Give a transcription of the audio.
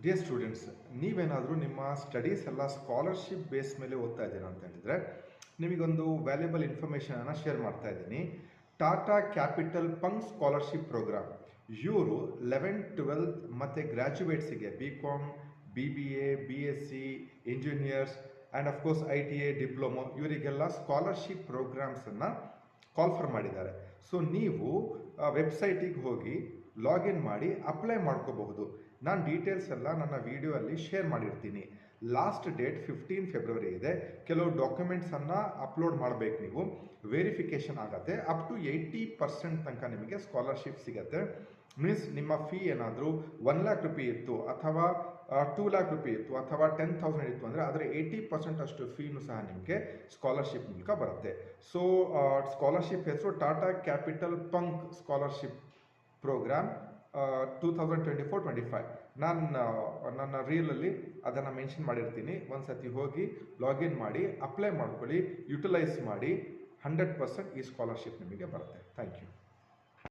Dear students, ನೀವೇನಾದರೂ ನಿಮ್ಮ studies ಎಲ್ಲ ಸ್ಕಾಲರ್ಶಿಪ್ ಬೇಸ್ ಮೇಲೆ ಓದ್ತಾ ಇದ್ದೀರಾ ಅಂತ ಹೇಳಿದರೆ ನಿಮಗೊಂದು ವ್ಯಾಲ್ಯೂಬಲ್ ಇನ್ಫಾರ್ಮೇಷನನ್ನು ಶೇರ್ ಮಾಡ್ತಾ ಇದ್ದೀನಿ. ಟಾಟಾ ಕ್ಯಾಪಿಟಲ್ ಪಂಕ್ ಸ್ಕಾಲರ್ಶಿಪ್ ಪ್ರೋಗ್ರಾಮ್ ಇವರು 11th-12th ಮತ್ತು ಗ್ರ್ಯಾಜುಯೇಟ್ಸಿಗೆ BCom, BBA, BSc, engineers and of course ITA, diploma ಇವರಿಗೆಲ್ಲ ಸ್ಕಾಲರ್ಶಿಪ್ ಪ್ರೋಗ್ರಾಮ್ಸನ್ನು ಕಾಲ್ಫರ್ ಮಾಡಿದ್ದಾರೆ. ಸೊ ನೀವು ವೆಬ್ಸೈಟಿಗೆ ಹೋಗಿ ಲಾಗಿನ್ ಮಾಡಿ ಅಪ್ಲೈ ಮಾಡ್ಕೋಬಹುದು. ನಾನು ಡೀಟೇಲ್ಸ್ ಎಲ್ಲ ನನ್ನ ವಿಡಿಯೋ ಅಲ್ಲಿ ಶೇರ್ ಮಾಡಿರ್ತೀನಿ. ಲಾಸ್ಟ್ ಡೇಟ್ 15 ಫೆಬ್ರವರಿ ಇದೆ. ಕೆಲವು ಡಾಕ್ಯುಮೆಂಟ್ಸನ್ನು ಅಪ್ಲೋಡ್ ಮಾಡಬೇಕು, ನೀವು ವೆರಿಫಿಕೇಷನ್ ಆಗುತ್ತೆ. ಅಪ್ ಟು 80% ತನಕ ನಿಮಗೆ ಸ್ಕಾಲರ್ಶಿಪ್ ಸಿಗುತ್ತೆ. ಮೀನ್ಸ್ ನಿಮ್ಮ ಫೀ ಏನಾದರೂ 1 lakh ರೂಪಾಯಿ ಇತ್ತು ಅಥವಾ 2 lakh ರೂಪಾಯಿ ಇತ್ತು ಅಥವಾ 10,000 ಇತ್ತು ಅಂದರೆ ಅದರ 80% ಅಷ್ಟು ಫೀನು ಸಹ ನಿಮಗೆ ಸ್ಕಾಲರ್ಶಿಪ್ ಮೂಲಕ ಬರುತ್ತೆ. ಸೊ ಸ್ಕಾಲರ್ಶಿಪ್ ಹೆಸರು ಟಾಟಾ ಕ್ಯಾಪಿಟಲ್ ಪಂಕ್ ಸ್ಕಾಲರ್ಶಿಪ್ ಪ್ರೋಗ್ರಾಮ್ 2024-25. ನಾನು ನನ್ನ ರೀಲಲ್ಲಿ ಅದನ್ನು ಮೆನ್ಷನ್ ಮಾಡಿರ್ತೀನಿ. ಒಂದು ಸತಿ ಹೋಗಿ ಲಾಗಿನ್ ಮಾಡಿ ಅಪ್ಲೈ ಮಾಡ್ಕೊಳ್ಳಿ, ಯುಟಿಲೈಸ್ ಮಾಡಿ. 100% ಈ ಸ್ಕಾಲರ್ಶಿಪ್ ನಿಮಗೆ ಬರುತ್ತೆ. Thank you.